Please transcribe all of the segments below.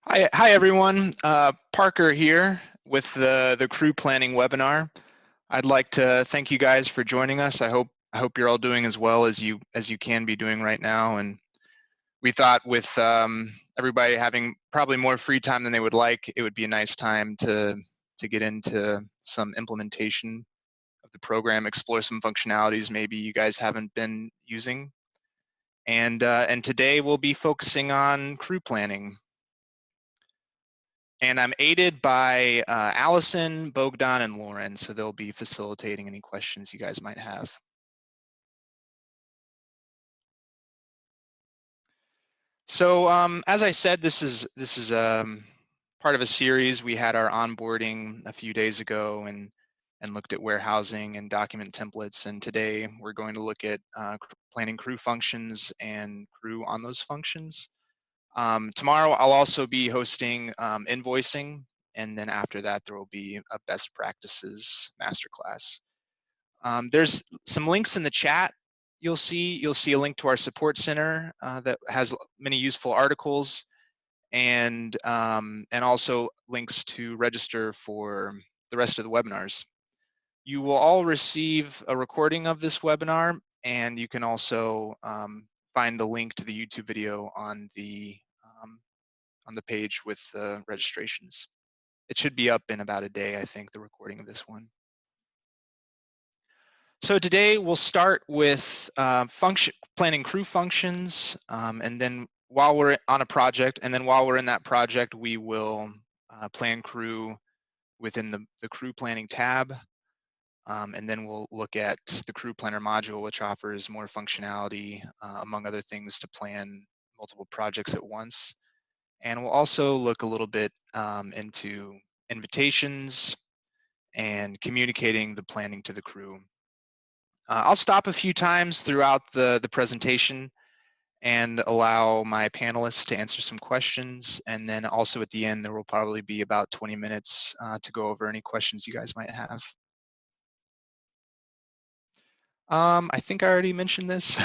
Hi everyone. Parker here with the crew planning webinar. I'd like to thank you guys for joining us. I hope you're all doing as well as you can be doing right now. And we thought with everybody having probably more free time than they would like, it would be a nice time to get into some implementation of the program, explore some functionalities maybe you guys haven't been using. And today we'll be focusing on crew planning. And I'm aided by Allison, Bogdan, and Lauren, so they'll be facilitating any questions you guys might have. So as I said, this is part of a series. We had our onboarding a few days ago and looked at warehousing and document templates. And today we're going to look at planning crew functions and crew on those functions. Tomorrow I'll also be hosting invoicing, and then after that there will be a best practices masterclass. There's some links in the chat. You'll see a link to our support center that has many useful articles, and also links to register for the rest of the webinars. You will all receive a recording of this webinar, and you can also find the link to the YouTube video on the page with the registrations. It should be up in about a day, I think, the recording of this one. So today we'll start with planning crew functions, and then while we're on a project, and then while we're in that project, we will plan crew within the crew planning tab, and then we'll look at the crew planner module, which offers more functionality, among other things, to plan multiple projects at once. And we'll also look a little bit into invitations and communicating the planning to the crew. I'll stop a few times throughout the presentation and allow my panelists to answer some questions. And then also at the end, there will probably be about 20 minutes to go over any questions you guys might have. I think I already mentioned this.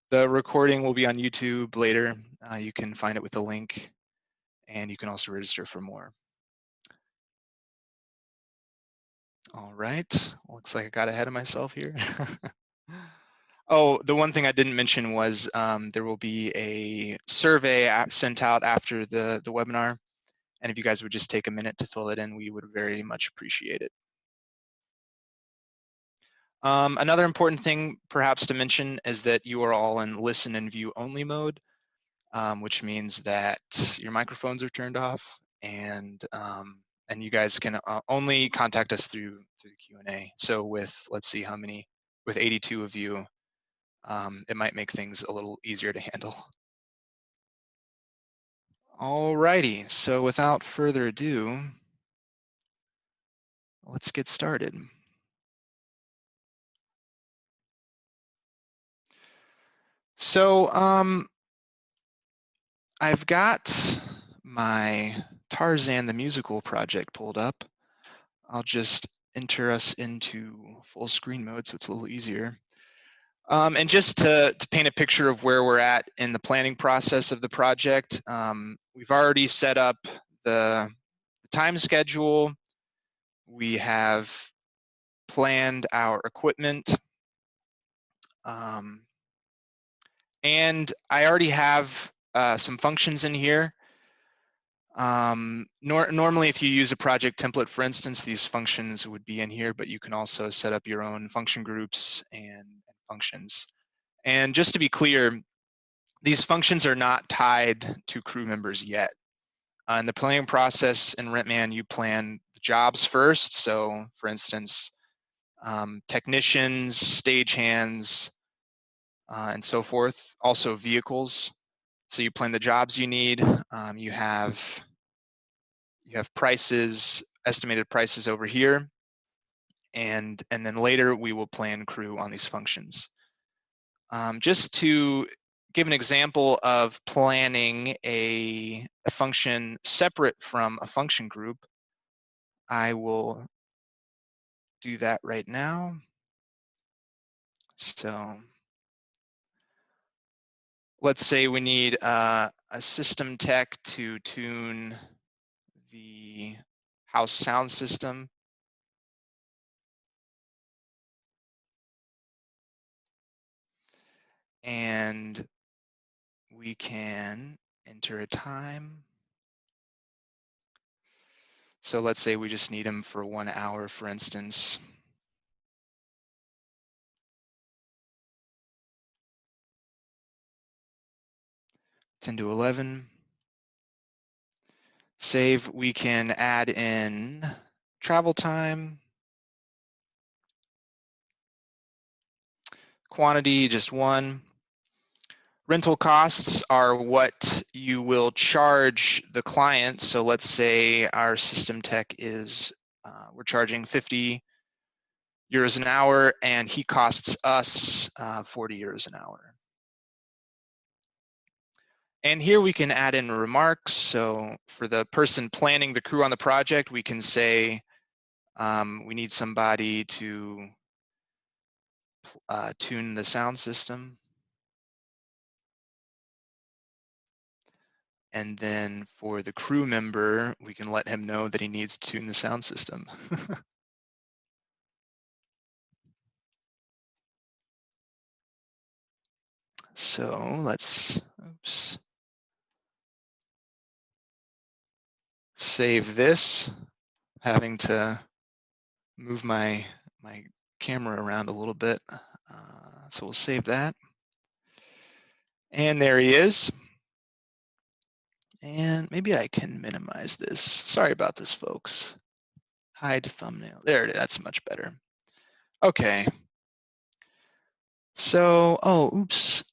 The recording will be on YouTube later. You can find it with a link, and you can also register for more. All right, looks like I got ahead of myself here. Oh, the one thing I didn't mention was there will be a survey sent out after the webinar. And if you guys would just take a minute to fill it in, we would very much appreciate it. Another important thing perhaps to mention is that you are all in listen and view only mode, which means that your microphones are turned off, and you guys can only contact us through the Q&A. So let's see how many, with 82 of you, it might make things a little easier to handle. Alrighty, so without further ado, let's get started. So I've got my Tarzan the Musical project pulled up. I'll just enter us into full screen mode so it's a little easier. And just to paint a picture of where we're at in the planning process of the project, we've already set up the time schedule. We have planned our equipment. And I already have some functions in here. Normally, if you use a project template, for instance, these functions would be in here, but you can also set up your own function groups and functions. And just to be clear, these functions are not tied to crew members yet. In the planning process in Rentman, you plan the jobs first. So for instance, technicians, stagehands, and so forth, also vehicles. So you plan the jobs you need. You have prices, estimated prices over here, and then later we will plan crew on these functions. Just to give an example of planning a function separate from a function group, I will do that right now. So let's say we need a system tech to tune the house sound system. And we can enter a time. So let's say we just need him for 1 hour, for instance. 10 to 11. Save, we can add in travel time. Quantity, just 1. Rental costs are what you will charge the client. So let's say our system tech is, we're charging 50 euros an hour and he costs us 40 euros an hour. And here we can add in remarks. So for the person planning the crew on the project, we can say we need somebody to tune the sound system. And then for the crew member, we can let him know that he needs to tune the sound system. So let's, oops, save this, having to move my camera around a little bit. So we'll save that. And there he is. And maybe I can minimize this. Sorry about this, folks. Hide thumbnail. There it is. That's much better. Okay. So, oh, oops.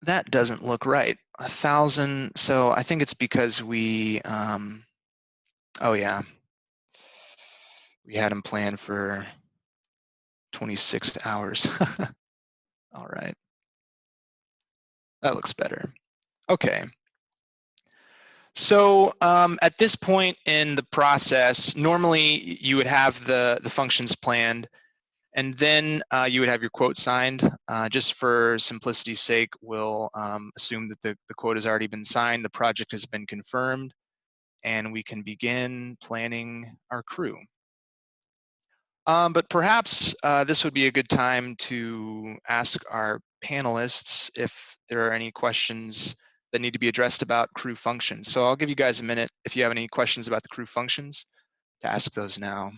That doesn't look right. 1,000. So I think it's because we, oh yeah, we had him planned for 26 hours. All right. That looks better. Okay. So at this point in the process, normally you would have the functions planned, and then you would have your quote signed. Just for simplicity's sake, we'll assume that the quote has already been signed, the project has been confirmed, and we can begin planning our crew. But perhaps this would be a good time to ask our panelists if there are any questions that need to be addressed about crew functions. So I'll give you guys a minute if you have any questions about the crew functions to ask those now.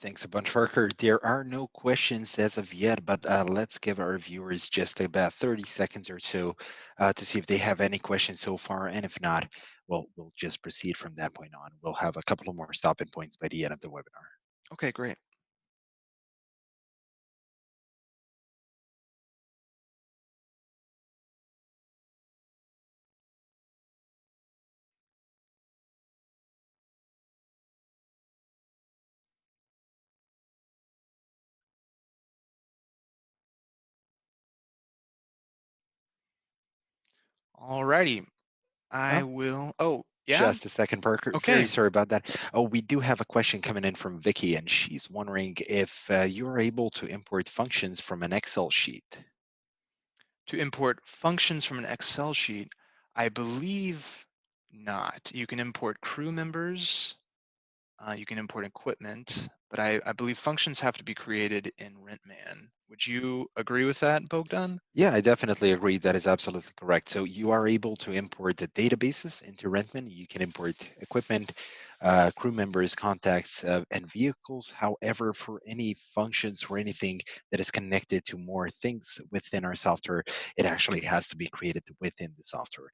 Thanks a bunch, Parker. There are no questions as of yet, but let's give our viewers just about 30 seconds or so to see if they have any questions so far. And if not, well, we'll just proceed from that point on. We'll have a couple of more stopping points by the end of the webinar. Okay, great. All righty. I Oh, will, oh, yeah, just a second, Parker. okay. Very sorry about that. Oh, we do have a question coming in from Vicky, and she's wondering if you're able to import functions from an Excel sheet. To import functions from an Excel sheet, I believe not. You can import crew members, you can import equipment, but I believe functions have to be created in Rentman. Would you agree with that, Bogdan? Yeah, I definitely agree. That is absolutely correct. So you are able to import the databases into Rentman. You can import equipment, crew members, contacts, and vehicles. However, for any functions or anything that is connected to more things within our software, it actually has to be created within the software.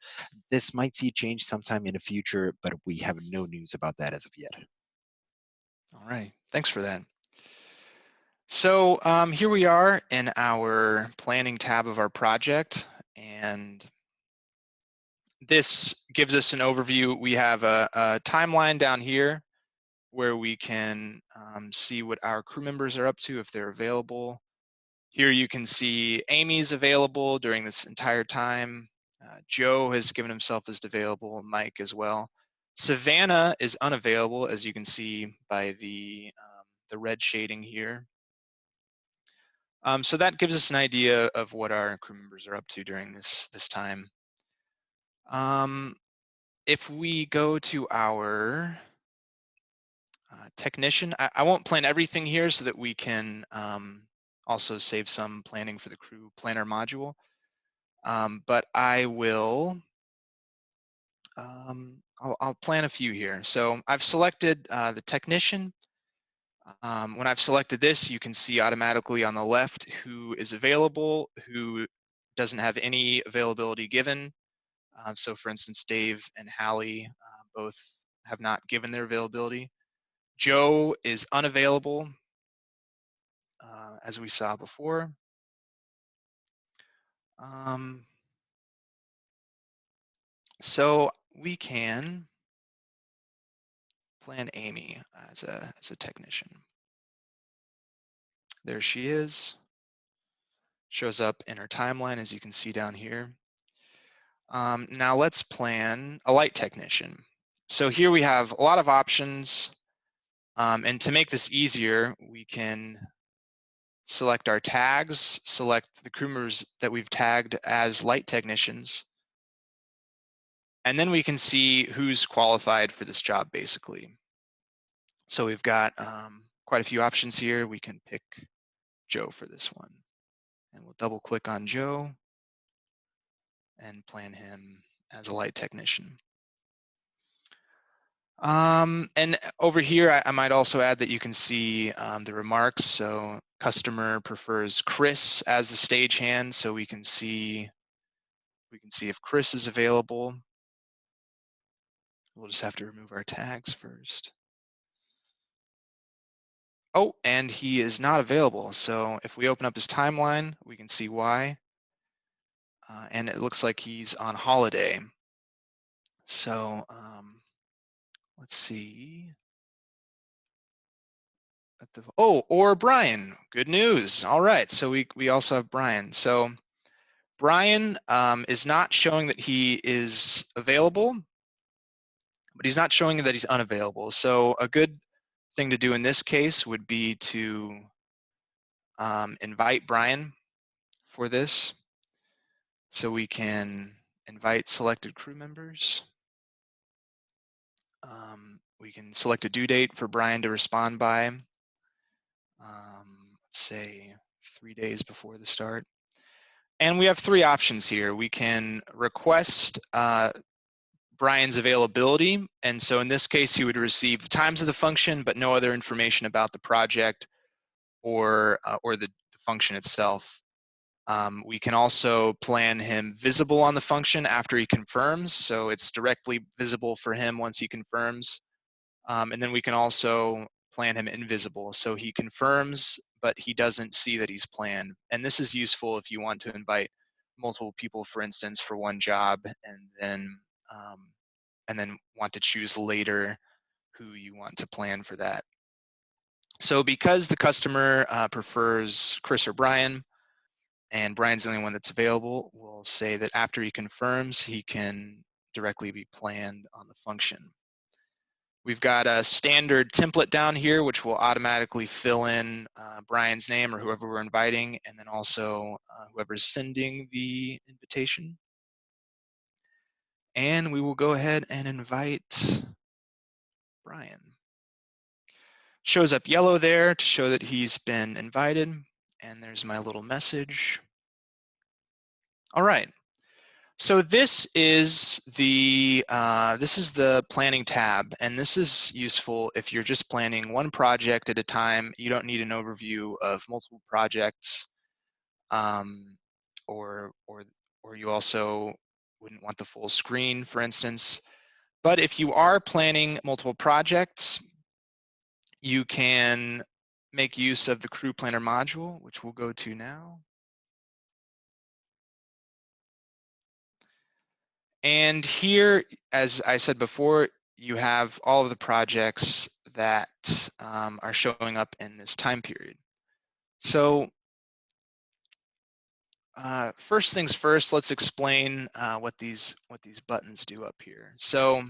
This might see change sometime in the future, but we have no news about that as of yet. All right, thanks for that. So here we are in our planning tab of our project, and this gives us an overview. We have a timeline down here where we can see what our crew members are up to if they're available. Here you can see Amy's available during this entire time. Joe has given himself as available, Mike as well. Savannah is unavailable, as you can see by the red shading here. So that gives us an idea of what our crew members are up to during this time. If we go to our technician, I won't plan everything here so that we can also save some planning for the crew planner module. But I will, I'll plan a few here. So I've selected the technician. When I've selected this, you can see automatically on the left who is available, who doesn't have any availability given. So for instance, Dave and Hallie both have not given their availability. Joe is unavailable, as we saw before. So we can plan Amy as a technician. There she is. Shows up in her timeline, as you can see down here. Now let's plan a light technician. So here we have a lot of options. And to make this easier, we can select our tags, select the crew members that we've tagged as light technicians, and then we can see who's qualified for this job, basically. So we've got quite a few options here. We can pick Joe for this one. And we'll double click on Joe and plan him as a light technician. And over here, I might also add that you can see the remarks. So customer prefers Chris as the stagehand, so we can see if Chris is available. We'll just have to remove our tags first. Oh, and he is not available. So if we open up his timeline, we can see why. And it looks like he's on holiday. So let's see. Or Brian. Good news. All right. So we also have Brian. So Brian is not showing that he is available, but he's not showing that he's unavailable. So a good thing to do in this case would be to invite Brian for this. So we can invite selected crew members. We can select a due date for Brian to respond by. Let's say 3 days before the start. And we have 3 options here. We can request Brian's availability. And so in this case, he would receive times of the function, but no other information about the project or the function itself. We can also plan him visible on the function after he confirms. So it's directly visible for him once he confirms. And then we can also plan him invisible. So he confirms, but he doesn't see that he's planned. And this is useful if you want to invite multiple people, for instance, for one job, and then want to choose later who you want to plan for that. So because the customer prefers Chris or Brian, and Brian's the only one that's available, we'll say that after he confirms, he can directly be planned on the function. We've got a standard template down here, which will automatically fill in Brian's name or whoever we're inviting, and then also whoever's sending the invitation. And we will go ahead and invite Brian. Shows up yellow there to show that he's been invited. And there's my little message. All right. So this is the planning tab, and this is useful if you're just planning one project at a time. You don't need an overview of multiple projects, or you also wouldn't want the full screen, for instance. But if you are planning multiple projects, you can make use of the Crew Planner module, which we'll go to now. And here, as I said before, you have all of the projects that are showing up in this time period. So first things first, let's explain what these buttons do up here. So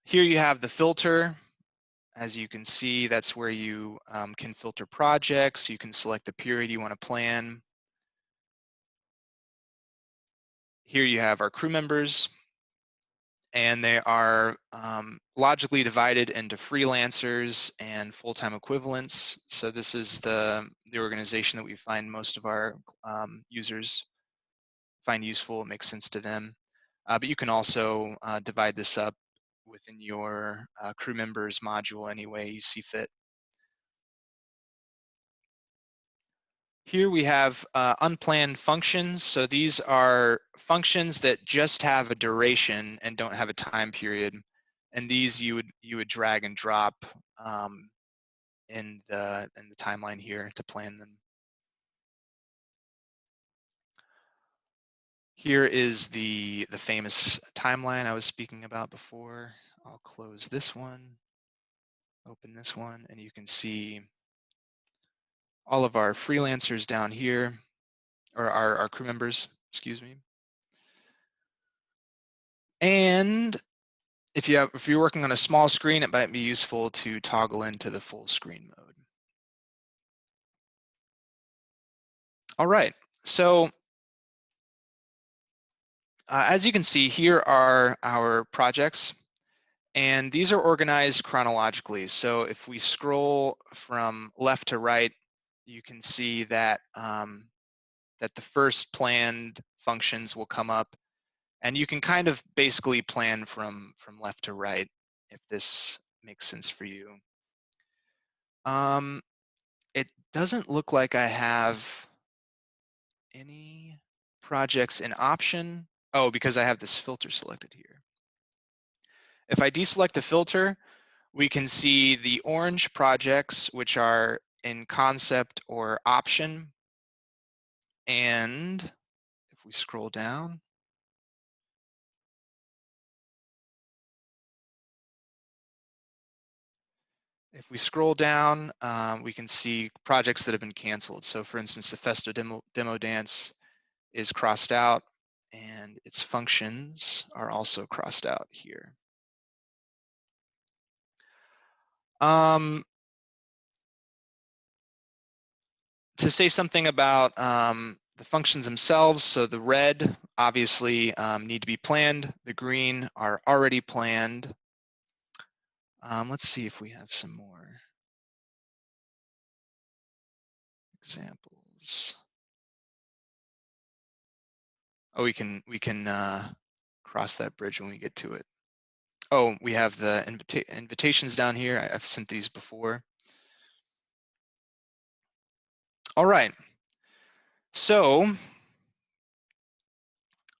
here you have the filter, As you can see, that's where you can filter projects. You can select the period you want to plan. Here you have our crew members, and they are logically divided into freelancers and full-time equivalents. So this is the organization that we find most of our users find useful. It makes sense to them. But you can also divide this up within your crew members module any way you see fit. Here we have unplanned functions. So these are functions that just have a duration and don't have a time period. And these you would drag and drop in the timeline here to plan them. Here is the famous timeline I was speaking about before. I'll close this one, open this one, and you can see all of our freelancers down here, or our crew members, excuse me. And if you're working on a small screen, it might be useful to toggle into the full screen mode. All right, so as you can see, here are our projects, and these are organized chronologically. So if we scroll from left to right, you can see that that the first planned functions will come up, and you can kind of basically plan from left to right if this makes sense for you. It doesn't look like I have any projects in option. Oh, because I have this filter selected here. If I deselect the filter, we can see the orange projects, which are in concept or option. And if we scroll down, we can see projects that have been canceled. So for instance, the Festo demo dance is crossed out, and its functions are also crossed out here. To say something about the functions themselves, so the red obviously need to be planned. The green are already planned. Let's see if we have some more examples. Oh, we can cross that bridge when we get to it. Oh, we have the invitations down here. I've sent these before. All right. So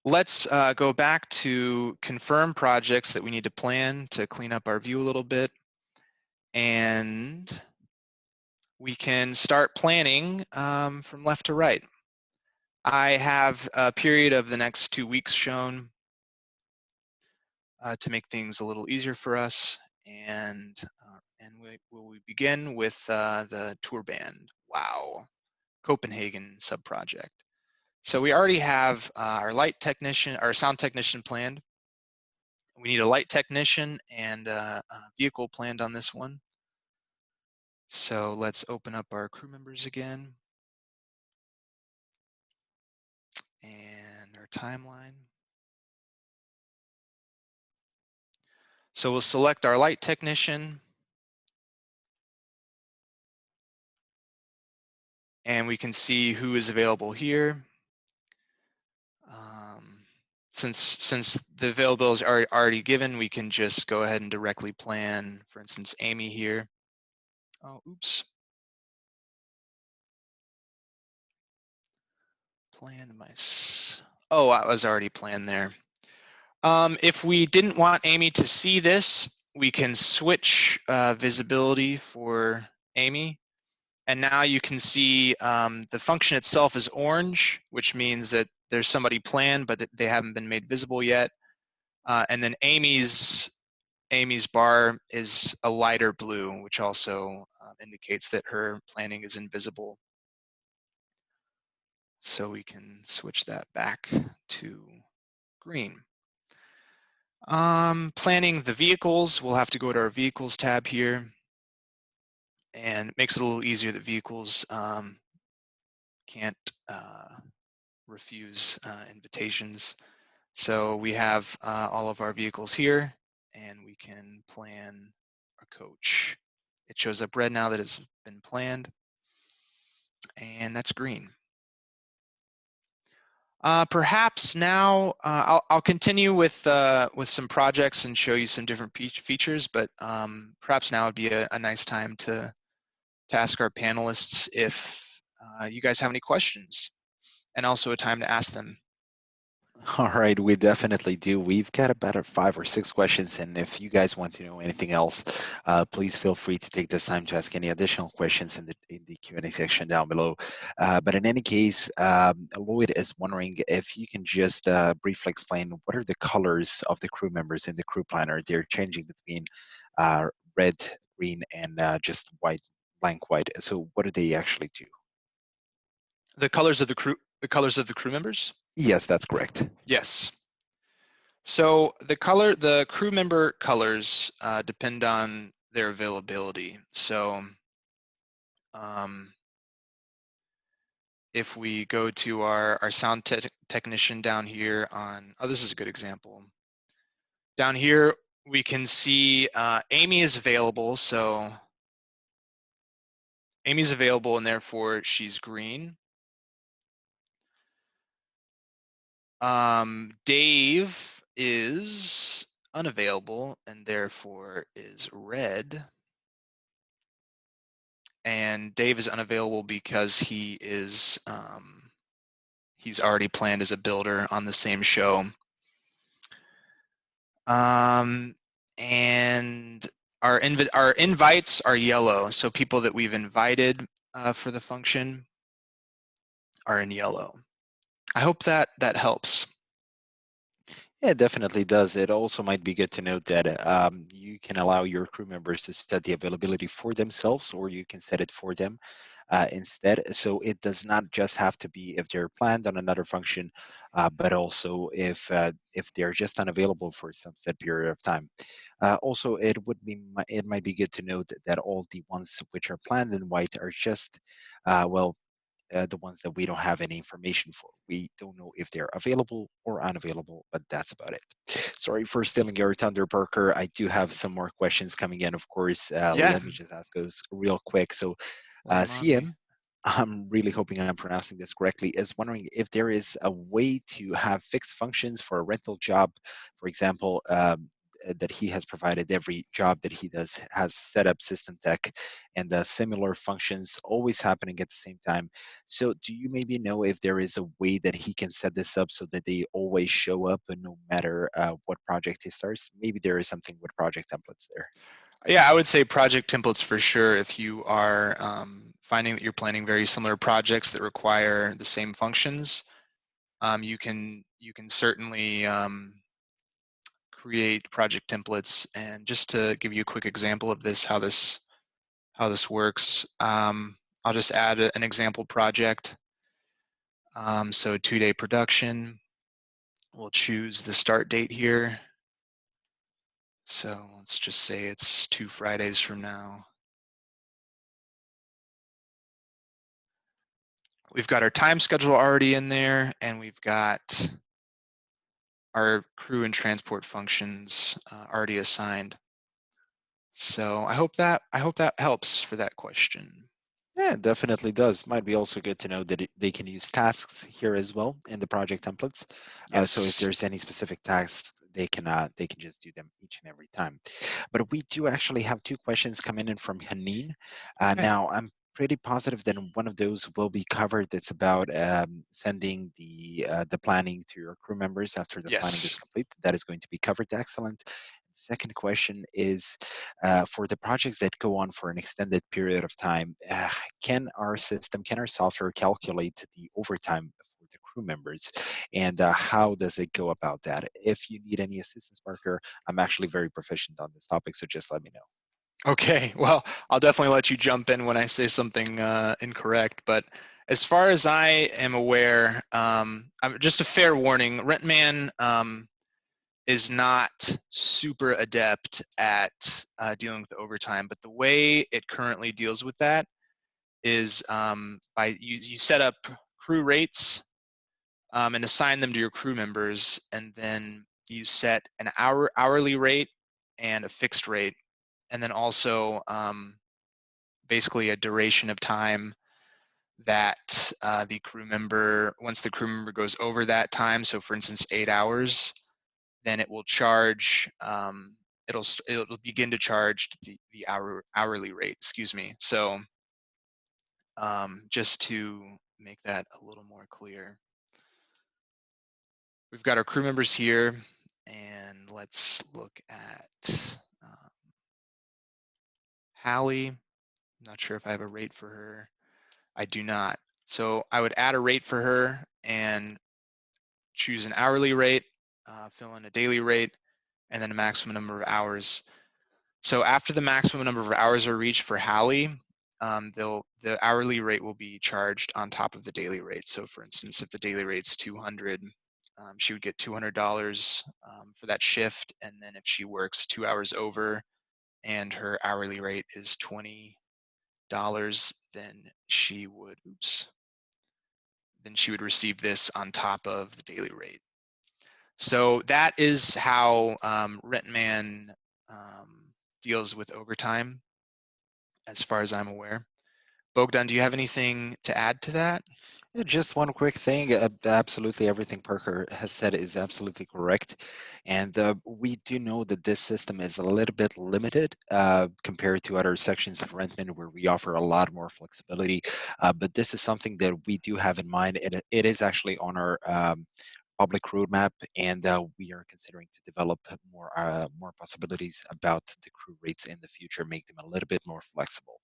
let's go back to confirm projects that we need to plan to clean up our view a little bit. And we can start planning from left to right. I have a period of the next 2 weeks shown to make things a little easier for us. And we begin with the tour band. Wow, Copenhagen sub-project. So we already have our light technician, our sound technician planned. We need a light technician and a vehicle planned on this one. So let's open up our crew members again and our timeline. So we'll select our light technician, and we can see who is available here. Since the availability is already given, we can just go ahead and directly plan, for instance, Amy here. Oh, oops. Plan my, oh, I was already planned there. If we didn't want Amy to see this, we can switch visibility for Amy. And now you can see the function itself is orange, which means that there's somebody planned, but they haven't been made visible yet. And then Amy's bar is a lighter blue, which also indicates that her planning is invisible. So we can switch that back to green. Planning the vehicles, we'll have to go to our vehicles tab here. and it makes it a little easier that vehicles can't refuse invitations. So we have all of our vehicles here, and we can plan our coach. It shows up red now that it's been planned, and that's green. Perhaps now I'll continue with some projects and show you some different features, but perhaps now would be a nice time to ask our panelists if you guys have any questions, and also a time to ask them. All right, we definitely do. We've got about 5 or 6 questions, and if you guys want to know anything else, please feel free to take this time to ask any additional questions in the Q&A section down below. But in any case, Lloyd is wondering if you can just briefly explain what are the colors of the crew members in the crew planner. They're changing between red, green, and just white, blank white. So what do they actually do? The colors of the crew members? Yes, that's correct. Yes. So the crew member colors depend on their availability. So um, if we go to our sound technician down here on, oh, this is a good example. Down here, we can see Amy is available. So Amy's available, and therefore she's green. Dave is unavailable and therefore is red. And Dave is unavailable because he's already planned as a builder on the same show. And our invites are yellow, so people that we've invited for the function are in yellow. I hope that helps. Yeah, it definitely does. It also might be good to note that you can allow your crew members to set the availability for themselves, or you can set it for them instead. So it does not just have to be if they're planned on another function, but also if they're just unavailable for some set period of time. Also, it might be good to note that all the ones which are planned in white are just well the ones that we don't have any information for. We don't know if they're available or unavailable, but that's about it. Sorry for stealing your thunder, Parker. I do have some more questions coming in, of course. Yeah, Let me just ask those real quick. So, lay them on me. CM, I'm really hoping I'm pronouncing this correctly, is wondering if there is a way to have fixed functions for a rental job. For example, that he has provided every job that he does has set up system tech and similar functions always happening at the same time. So do you maybe know if there is a way that he can set this up so that they always show up and no matter what project he starts? Maybe there is something with project templates there. Yeah, I would say project templates for sure. If you are finding that you're planning very similar projects that require the same functions, you can certainly create project templates. And just to give you a quick example of this, how this works, I'll just add an example project. So 2-day production. We'll choose the start date here. So let's just say it's 2 Fridays from now. We've got our time schedule already in there, and we've got our crew and transport functions already assigned. So I hope that helps for that question. Yeah, it definitely does. Might be also good to know that they can use tasks here as well in the project templates. So if Yes. there's any specific tasks, they can just do them each and every time. But we do actually have 2 questions coming in from Haneen. Okay. Now I'm pretty positive that one of those will be covered. It's about sending the planning to your crew members after the planning is Yes. complete. That is going to be covered. Excellent. Second question is for the projects that go on for an extended period of time, can our software calculate the overtime for the crew members? And how does it go about that? If you need any assistance, Parker, I'm actually very proficient on this topic, so just let me know. Okay. Well, I'll definitely let you jump in when I say something incorrect. But as far as I am aware, just a fair warning, Rentman is not super adept at dealing with overtime, but the way it currently deals with that is by you set up crew rates and assign them to your crew members, and then you set an hourly rate and a fixed rate, and then also basically a duration of time that the crew member, once the crew member goes over that time, so for instance 8 hours, then it will charge, it'll begin to charge the hourly rate, excuse me. So just to make that a little more clear, we've got our crew members here, and let's look at Hallie. I'm not sure if I have a rate for her. I do not. So I would add a rate for her and choose an hourly rate, fill in a daily rate, and then a maximum number of hours. So after the maximum number of hours are reached for Hallie, the hourly rate will be charged on top of the daily rate. So for instance, if the daily rate's 200, she would get $200 for that shift. And then if she works 2 hours over and her hourly rate is $20, then she would, then she would receive this on top of the daily rate. So that is how Rentman deals with overtime, as far as I'm aware. Bogdan, do you have anything to add to that? Yeah, just one quick thing. Absolutely everything Parker has said is absolutely correct. And we do know that this system is a little bit limited compared to other sections of Rentman where we offer a lot more flexibility. But this is something that we do have in mind. It is actually on our public roadmap, and we are considering to develop more possibilities about the crew rates in the future, make them a little bit more flexible.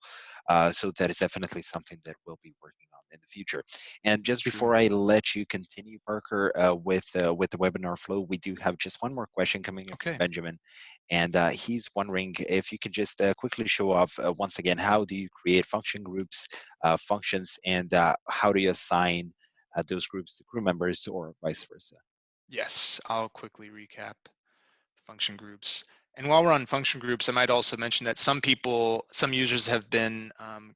So that is definitely something that we'll be working on in the future. And just True. before I let you continue, Parker, with the webinar flow, we do have just one more question coming in from Okay. Benjamin, and he's wondering if you can just quickly show off once again how do you create function groups, functions, and how do you assign those groups to crew members or vice versa. Yes, I'll quickly recap function groups. And while we're on function groups, I might also mention that some users have been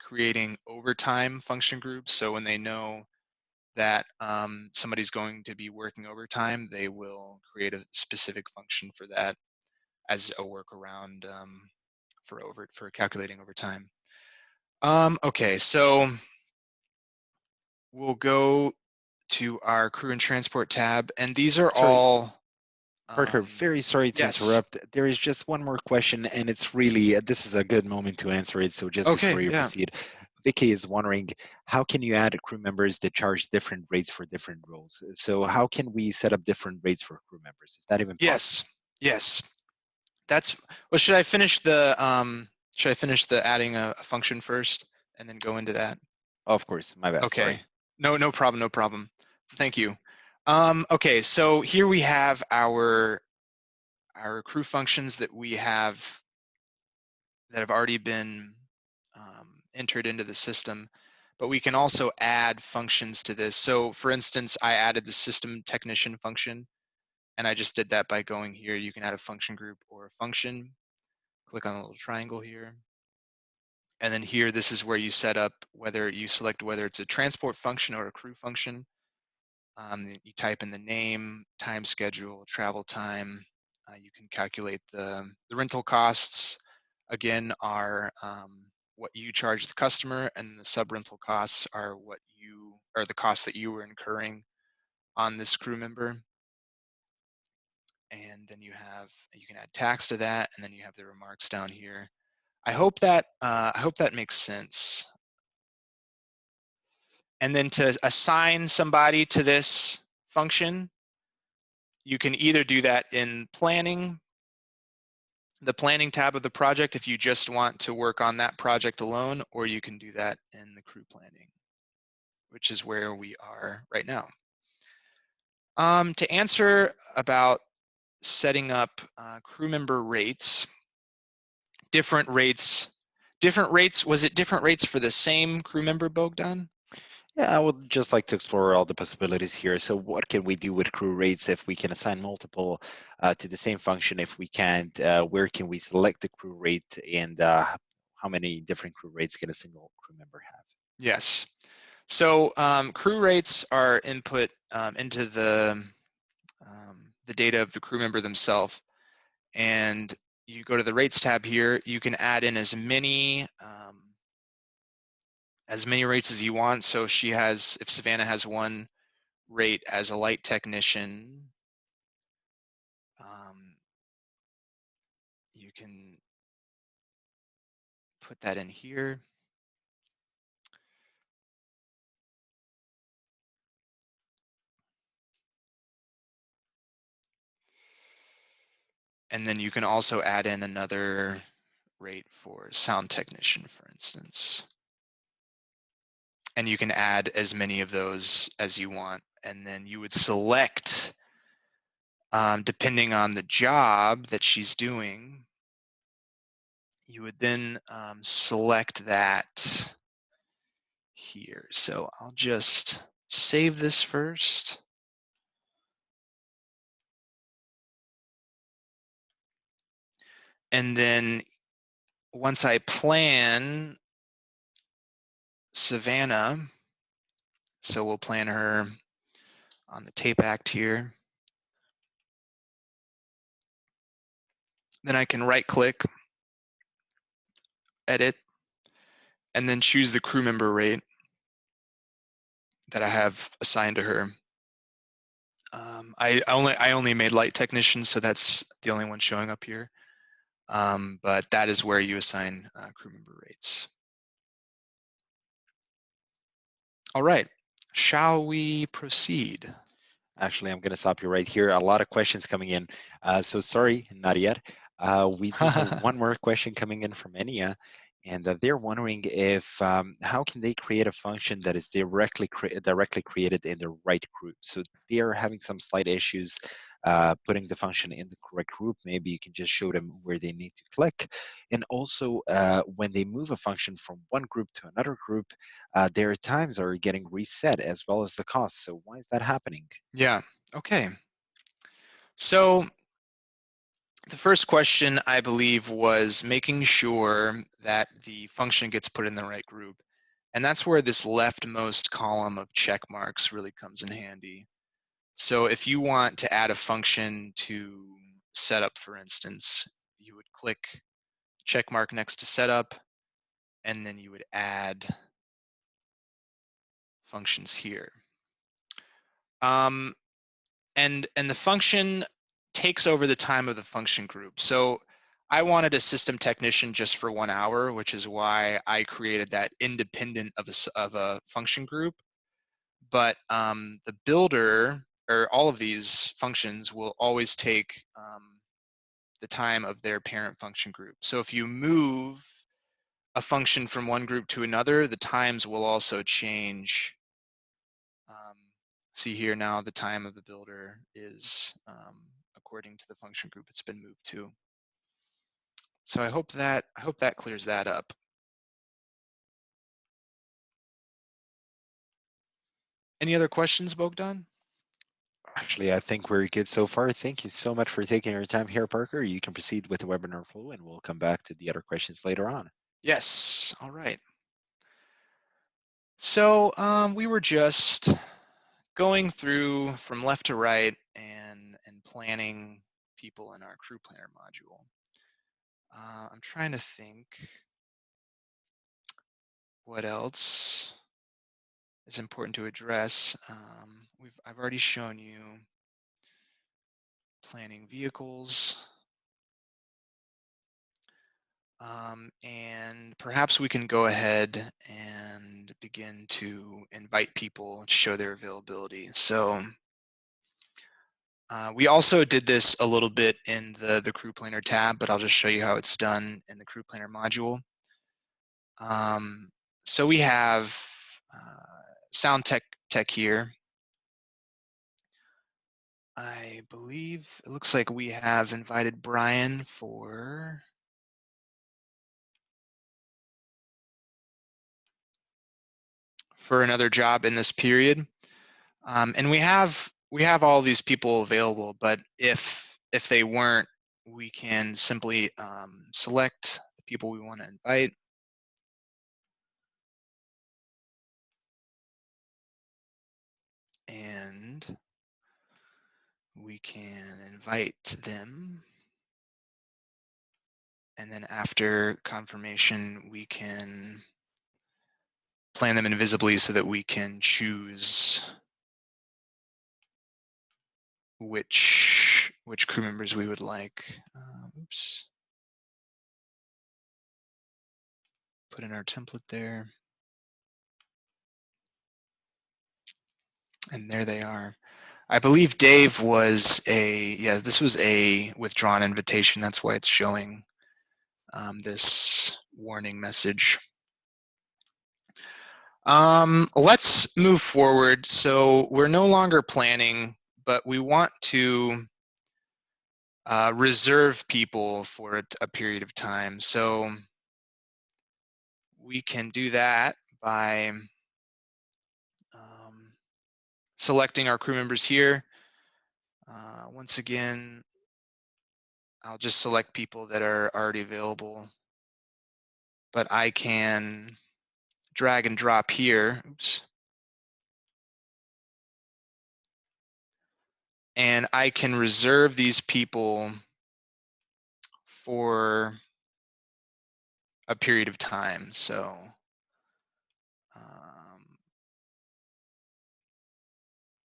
creating overtime function groups. So when they know that somebody's going to be working overtime, they will create a specific function for that as a workaround for calculating overtime. Okay, so we'll go to our crew and transport tab, and these are Sorry, all, Parker, very sorry to yes. interrupt. There is just one more question, and it's really, this is a good moment to answer it. So just before Okay, you yeah. proceed, Vicky is wondering, how can you add crew members that charge different rates for different roles? So how can we set up different rates for crew members? Is that even possible? Yes, yes. That's, well, should I finish the adding a function first and then go into that? Of course, my bad, sorry. Okay. No problem, no problem. Thank you. Okay, so here we have our crew functions that we have that have already been entered into the system, but we can also add functions to this. So for instance, I added the system technician function, and I just did that by going here. You can add a function group or a function. Click on the little triangle here. And then here, this is where you set up select whether it's a transport function or a crew function. You type in the name, time schedule, travel time. You can calculate the rental costs. Again, are what you charge the customer, and the sub-rental costs are the costs that you were incurring on this crew member. And then you can add tax to that, and then you have the remarks down here. I hope that makes sense. And then to assign somebody to this function, you can either do that in planning, the planning tab of the project if you just want to work on that project alone, or you can do that in the crew planning, which is where we are right now. To answer about setting up crew member rates, different rates, was it different rates for the same crew member, Bogdan? Yeah, I would just like to explore all the possibilities here. So what can we do with crew rates if we can assign multiple to the same function? If we can't, where can we select the crew rate, and how many different crew rates can a single crew member have? Yes. So crew rates are input into the data of the crew member themselves, and you go to the rates tab here. You can add in as many rates as you want. So if Savannah has one rate as a light technician, you can put that in here. And then you can also add in another rate for sound technician, for instance. And you can add as many of those as you want. And then you would select, depending on the job that she's doing, you would then select that here. So I'll just save this first. And then once I plan Savannah, so we'll plan her on the tape act here. Then I can right click, edit, and then choose the crew member rate that I have assigned to her. I only made light technicians, so that's the only one showing up here. But that is where you assign crew member rates. All right, shall we proceed? Actually, I'm going to stop you right here. A lot of questions coming in. So sorry, not yet. We do have one more question coming in from Enia, and they're wondering if how can they create a function that is directly created in the right group. So they are having some slight issues putting the function in the correct group. Maybe you can just show them where they need to click. And also, when they move a function from one group to another group, their times are getting reset as well as the cost. So why is that happening? Yeah, okay. So the first question, I believe, was making sure that the function gets put in the right group. And that's where this leftmost column of check marks really comes in handy. So if you want to add a function to setup, for instance, you would click check mark next to setup, and then you would add functions here. And the function takes over the time of the function group. So I wanted a system technician just for 1 hour, which is why I created that independent of a function group. But the builder, or all of these functions, will always take the time of their parent function group. So if you move a function from one group to another, the times will also change. See here now, the time of the builder is according to the function group it's been moved to. So I hope that clears that up. Any other questions, Bogdan? Actually, I think we're good so far. Thank you so much for taking your time here, Parker. You can proceed with the webinar flow, and we'll come back to the other questions later on. Yes. All right. So we were just going through from left to right and planning people in our crew planner module. I'm trying to think what else is important to address. I've already shown you planning vehicles. And perhaps we can go ahead and begin to invite people to show their availability. So we also did this a little bit in the crew planner tab, but I'll just show you how it's done in the crew planner module. So we have sound tech here. I believe it looks like we have invited Brian for for another job in this period. And we have all these people available, but if they weren't, we can simply select the people we want to invite. And we can invite them. And then after confirmation, we can plan them invisibly so that we can choose which crew members we would like. Oops. Put in our template there. And there they are. I believe Dave was this was a withdrawn invitation. That's why it's showing this warning message. Let's move forward. So we're no longer planning, but we want to reserve people for a period of time. So we can do that by selecting our crew members here. Once again, I'll just select people that are already available, but I can drag and drop here. Oops. And I can reserve these people for a period of time. So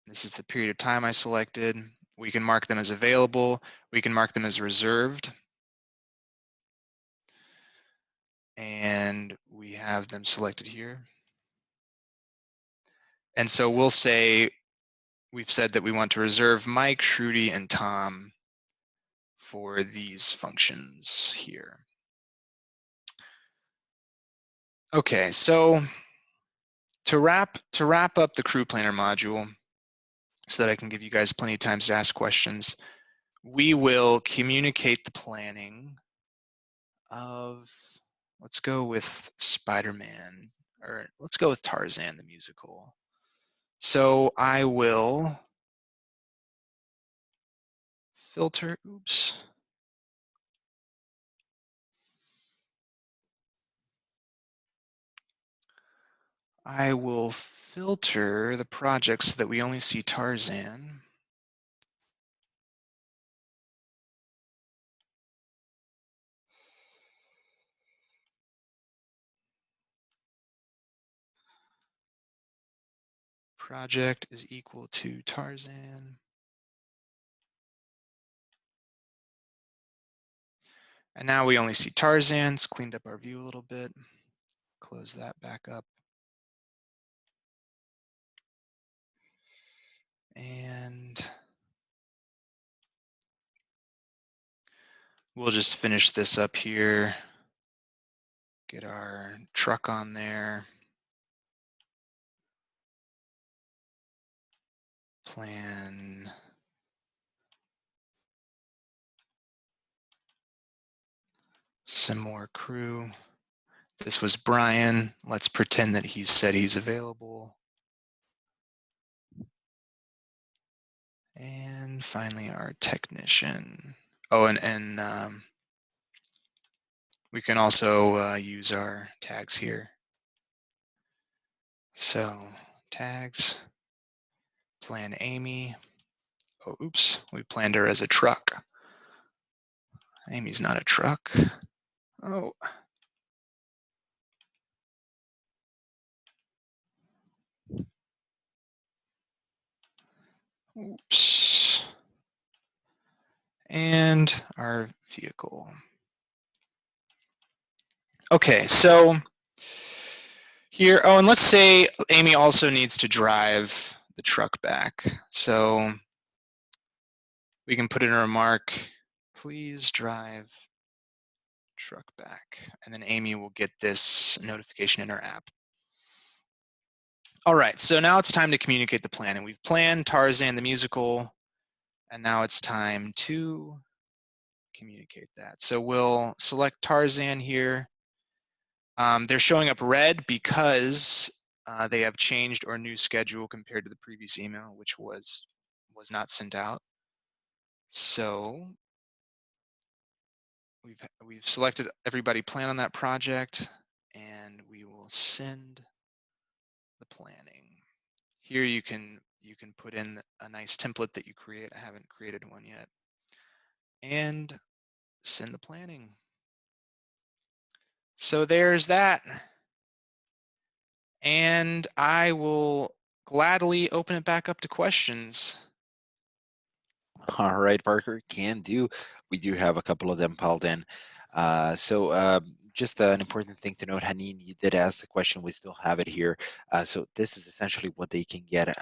this is the period of time I selected. We can mark them as available. We can mark them as reserved. And we have them selected here. And so we'll say, we've said that we want to reserve Mike, Shruti, and Tom for these functions here. Okay, so to wrap up the crew planner module, so that I can give you guys plenty of time to ask questions, we will communicate the planning of, let's go with Spider-Man, or let's go with Tarzan the musical. So I will filter, oops. I will filter the projects so that we only see Tarzan. Project is equal to Tarzan. And now we only see Tarzan. It's cleaned up our view a little bit. Close that back up. And we'll just finish this up here. Get our truck on there. Plan some more crew. This was Brian. Let's pretend that he said he's available. And finally, our technician. Oh, and we can also use our tags here. So tags, plan Amy. Oh, oops, we planned her as a truck. Amy's not a truck. Oh. Oops. And our vehicle. Okay, so here, oh, and let's say Amy also needs to drive the truck back. So we can put in a remark, please drive truck back. And then Amy will get this notification in her app. All right, so now it's time to communicate the plan. And we've planned Tarzan the musical, and now it's time to communicate that. So we'll select Tarzan here. They're showing up red because they have changed or new schedule compared to the previous email, which was not sent out. So we've selected everybody plan on that project, and we will send the planning. Here you can put in a nice template that you create. I haven't created one yet. And send the planning. So there's that. And I will gladly open it back up to questions. All right, Parker, can do. We do have a couple of them piled in. Just an important thing to note, Haneen, you did ask the question. We still have it here. So this is essentially what they can get.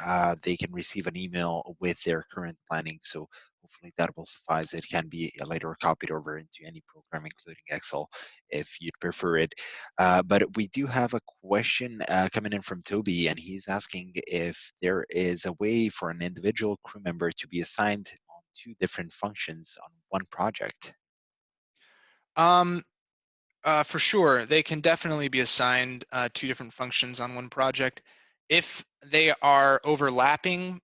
They can receive an email with their current planning. So hopefully that will suffice. It can be later copied over into any program, including Excel, if you'd prefer it. But we do have a question coming in from Toby, and he's asking if there is a way for an individual crew member to be assigned on two different functions on one project. For sure, they can definitely be assigned two different functions on one project. If they are overlapping,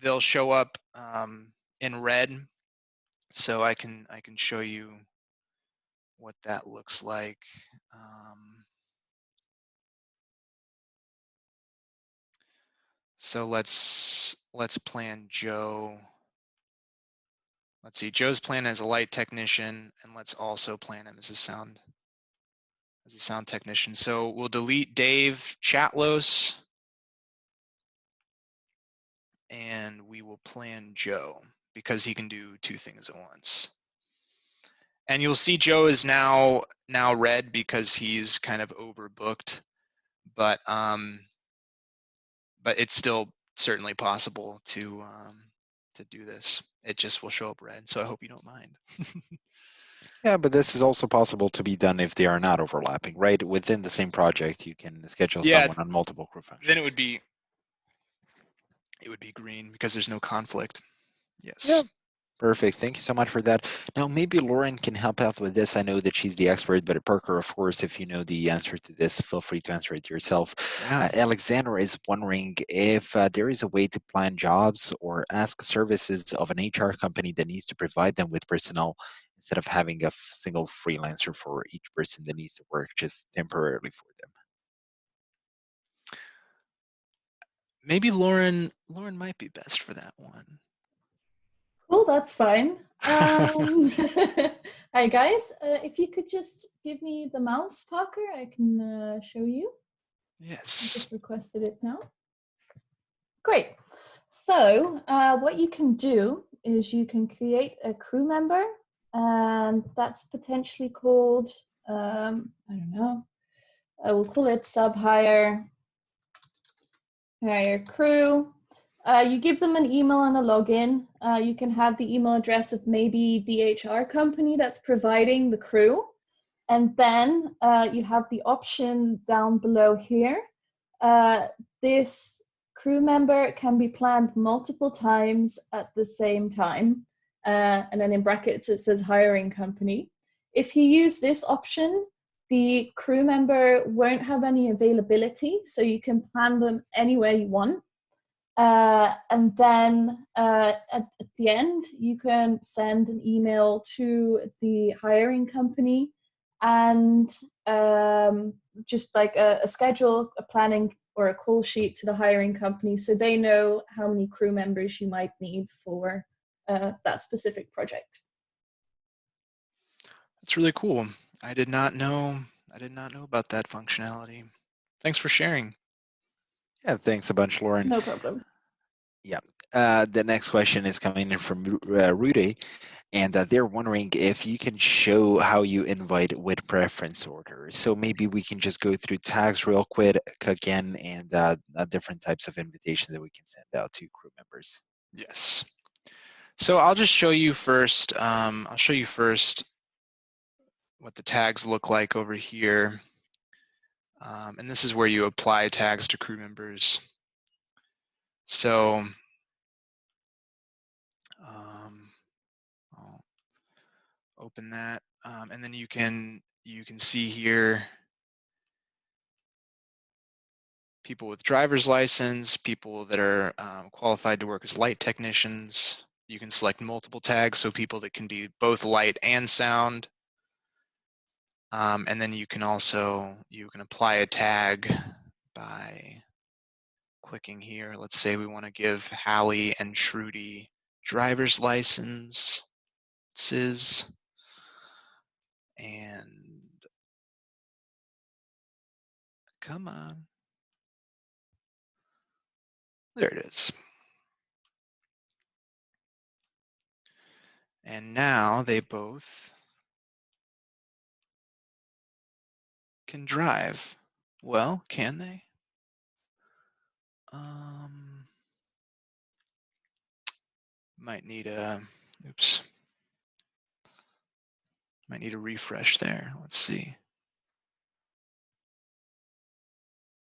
they'll show up in red. So I can show you what that looks like. So let's plan Joe. Let's see, Joe's plan as a light technician, and let's also plan him as a sound technician. So we'll delete Dave Chatlos, and we will plan Joe because he can do two things at once. And you'll see Joe is now red because he's kind of overbooked, but it's still certainly possible to do this. It just will show up red, so I hope you don't mind. Yeah, but this is also possible to be done if they are not overlapping, right? Within the same project, you can schedule Yeah, someone on multiple crew then functions. it would be green because there's no conflict. Yeah, Yes. perfect. Thank you so much for that. Now, maybe Lauren can help out with this. I know that she's the expert, but Parker, of course, if you know the answer to this, feel free to answer it yourself. Yeah. Alexander is wondering if there is a way to plan jobs or ask services of an HR company that needs to provide them with personnel instead of having a single freelancer for each person that needs to work just temporarily for them. Maybe Lauren might be best for that one. Cool, that's fine. Hi guys, if you could just give me the mouse, Parker, I can show you. I Yes. just requested it now. Great. So what you can do is you can create a crew member, and that's potentially called, I don't know, I will call it sub-hire crew. You give them an email and a login. You can have the email address of maybe the HR company that's providing the crew. And then you have the option down below here. This crew member can be planned multiple times at the same time. And then in brackets, it says hiring company. If you use this option, the crew member won't have any availability, so you can plan them anywhere you want. And then at the end, you can send an email to the hiring company and just like a schedule, a planning, or a call sheet to the hiring company so they know how many crew members you might need for that specific project. That's really cool. I did not know about that functionality. Thanks for sharing. Yeah, thanks a bunch, Lauren. No problem. Yeah. The next question is coming in from Rudy, and they're wondering if you can show how you invite with preference order. So maybe we can just go through tags real quick again and different types of invitation that we can send out to crew members. Yes. So I'll just show you first. I'll show you first what the tags look like over here. And this is where you apply tags to crew members. So I'll open that, and then you can see here people with driver's license, people that are qualified to work as light technicians. You can select multiple tags, so people that can be both light and sound. And then you can apply a tag by clicking here. Let's say we want to give Hallie and Trudy driver's licenses, and come on, there it is. And now they both can drive. Well, can they? Might need a, oops. Might need a refresh there. Let's see.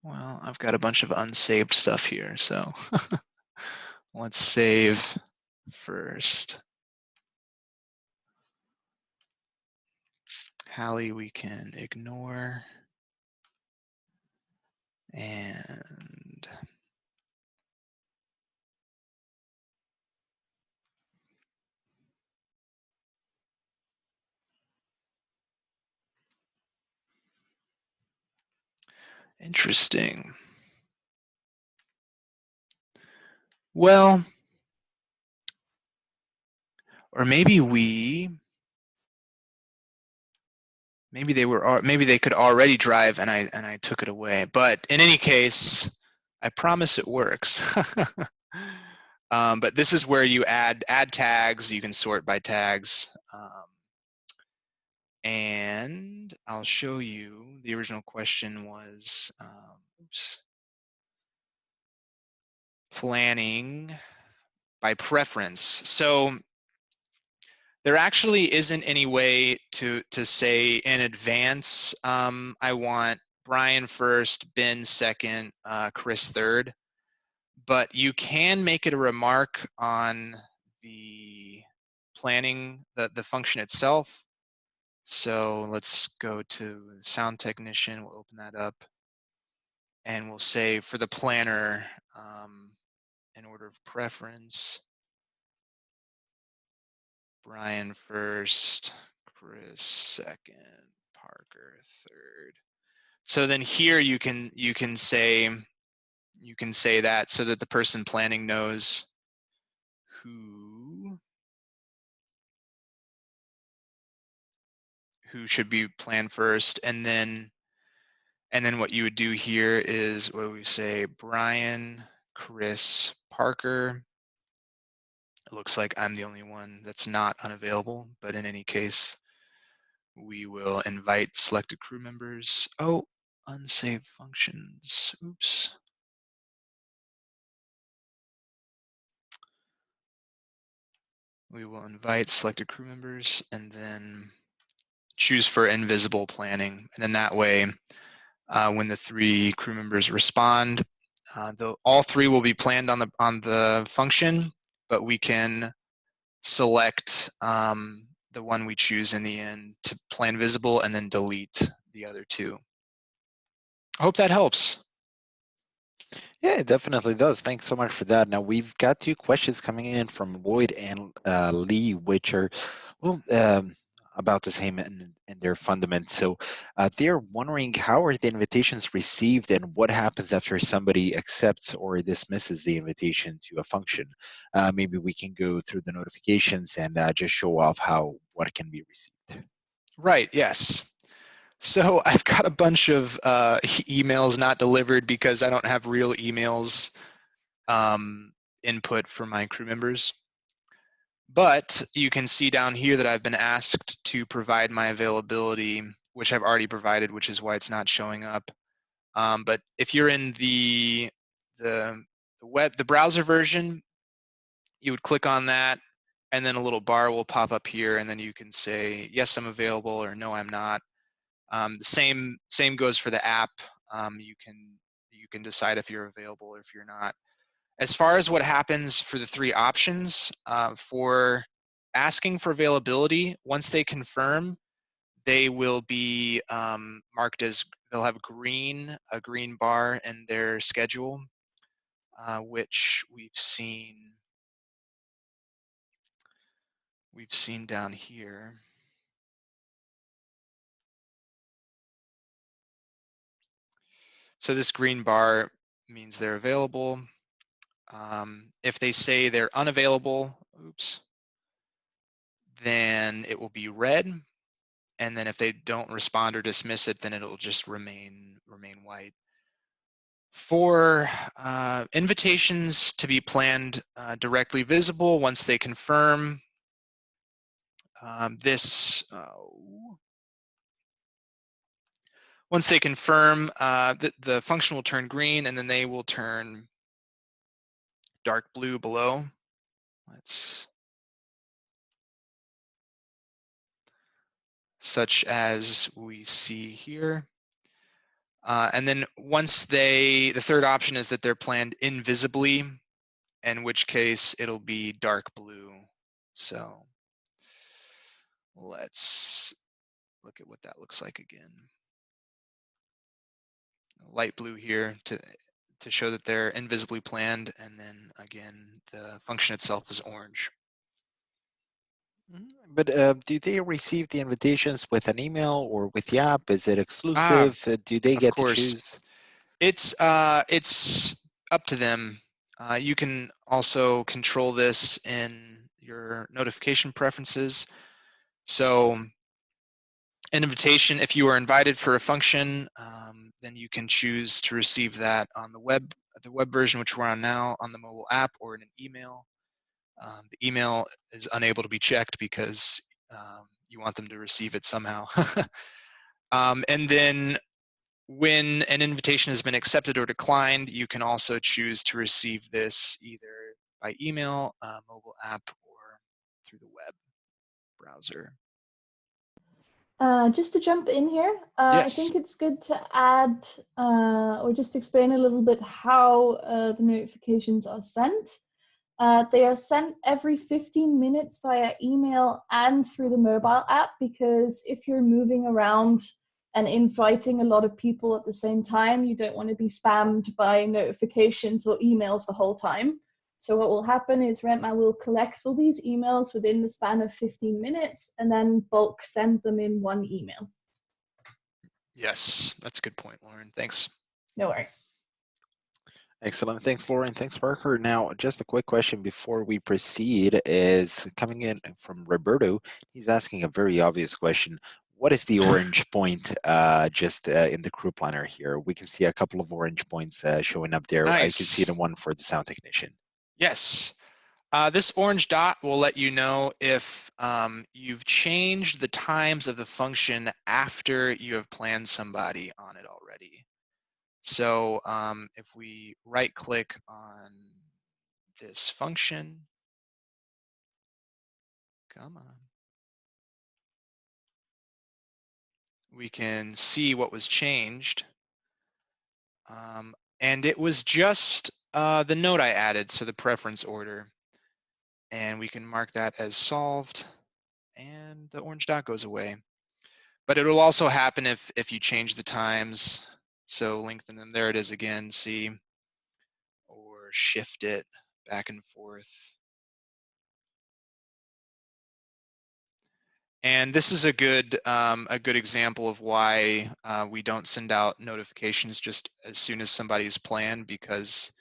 Well, I've got a bunch of unsaved stuff here, so let's save first. Hallie we can ignore. And interesting. Well, or maybe they could already drive and I took it away. But in any case, I promise it works. But this is where you add tags. You can sort by tags. And I'll show you, the original question was, planning by preference. So there actually isn't any way to say in advance, I want Brian first, Ben second, Chris third. But you can make it a remark on the planning, the function itself. So let's go to sound technician. We'll open that up. And we'll say for the planner, in order of preference, Brian first, Chris second, Parker third. So then here you can say that so that the person planning knows who should be planned first, and then what you would do here is, what do we say, Brian, Chris, Parker. It looks like I'm the only one that's not unavailable, but in any case, we will invite selected crew members. Oh, unsaved functions, oops. We will invite selected crew members and then choose for invisible planning. And then that way, when the 3 crew members respond, all 3 will be planned on the function, but we can select the one we choose in the end to plan visible and then delete the other 2. I hope that helps. Yeah, it definitely does. Thanks so much for that. Now, we've got 2 questions coming in from Lloyd and Lee, which are, well, about the same in their fundament. So they're wondering, how are the invitations received and what happens after somebody accepts or dismisses the invitation to a function? Maybe we can go through the notifications and just show off what can be received. Right, yes. So I've got a bunch of emails not delivered because I don't have real emails input for my crew members. But you can see down here that I've been asked to provide my availability, which I've already provided, which is why it's not showing up. But if you're in the browser version, you would click on that, and then a little bar will pop up here, and then you can say, yes, I'm available, or no, I'm not. The same goes for the app. You can decide if you're available or if you're not. As far as what happens for the 3 options, for asking for availability, once they confirm, they will be marked as they'll have a green bar in their schedule, which we've seen down here. So this green bar means they're available. If they say they're unavailable, oops, then it will be red. And then if they don't respond or dismiss it, then it'll just remain white. For invitations to be planned directly visible, once they confirm once they confirm, the function will turn green, and then they will turn dark blue below. Such as we see here. And then once the third option is that they're planned invisibly, in which case it'll be dark blue. So let's look at what that looks like again. Light blue here to show that they're invisibly planned, and then again, the function itself is orange. But do they receive the invitations with an email or with the app? Is it exclusive? Do they Of get to course. choose? It's up to them. You can also control this in your notification preferences. So an invitation, if you are invited for a function, then you can choose to receive that on the web version, which we're on now, on the mobile app, or in an email. The email is unable to be checked because you want them to receive it somehow. And then when an invitation has been accepted or declined, you can also choose to receive this either by email, mobile app, or through the web browser. Just to jump in here, Yes. I think it's good to add or just explain a little bit how the notifications are sent. They are sent every 15 minutes via email and through the mobile app, because if you're moving around and inviting a lot of people at the same time, you don't want to be spammed by notifications or emails the whole time. So what will happen is Rentman will collect all these emails within the span of 15 minutes and then bulk send them in one email. Yes, that's a good point, Lauren. Thanks. No worries. Excellent. Thanks, Lauren. Thanks, Parker. Now, just a quick question before we proceed is coming in from Roberto. He's asking a very obvious question. What is the orange point just in the crew planner here? We can see a couple of orange points showing up there. Nice. I can see the one for the sound technician. Yes. This orange dot will let you know if you've changed the times of the function after you have planned somebody on it already. So if we right click on this function, come on, we can see what was changed. And it was just the note I added, so the preference order. And we can mark that as solved, and the orange dot goes away. But it'll also happen if you change the times. So lengthen them, there it is again, see, or shift it back and forth. And this is a good example of why we don't send out notifications just as soon as somebody's planned, because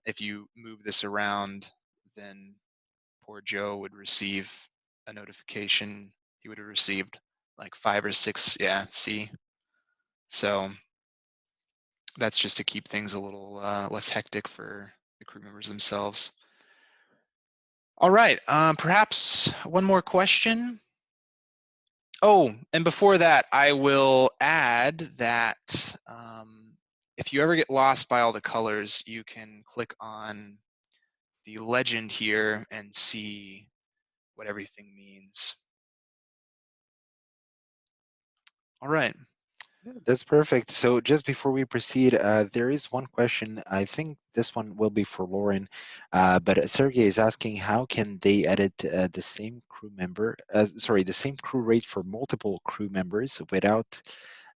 if you move this around, then poor Joe would receive a notification. He would have received like 5 or 6, yeah, see? So that's just to keep things a little less hectic for the crew members themselves. All right, perhaps one more question. Oh, and before that, I will add that if you ever get lost by all the colors, you can click on the legend here and see what everything means. All right. Yeah, that's perfect. So just before we proceed, there is one question. I think this one will be for Lauren, but Sergey is asking how can they edit the same crew member, the same crew rate for multiple crew members without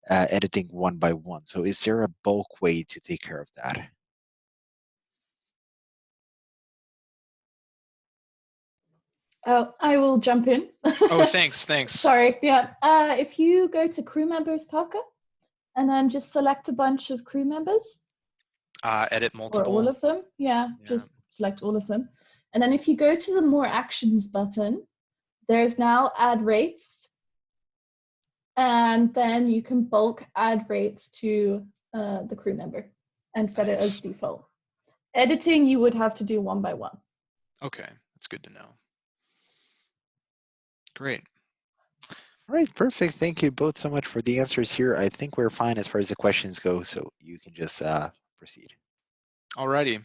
editing one by one. So is there a bulk way to take care of that? Oh, I will jump in. Oh, thanks. Sorry. Yeah. If you go to crew members Talker and then just select a bunch of crew members Edit or multiple. all of them. Yeah, just select all of them. And then if you go to the more actions button, there's now add rates. And then you can bulk add rates to the crew member and set it as default. Editing, you would have to do one by one. Okay, that's good to know. Great. All right, perfect. Thank you both so much for the answers here. I think we're fine as far as the questions go, so you can just proceed. Alrighty.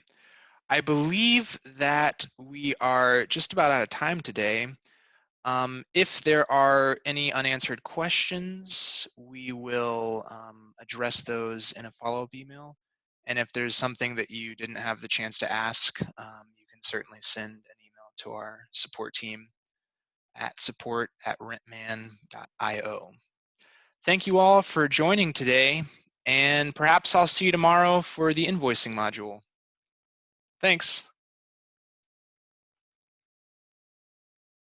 I believe that we are just about out of time today. If there are any unanswered questions, we will address those in a follow-up email. And if there's something that you didn't have the chance to ask, you can certainly send an email to our support team at support@rentman.io. Thank you all for joining today, and perhaps I'll see you tomorrow for the invoicing module. Thanks.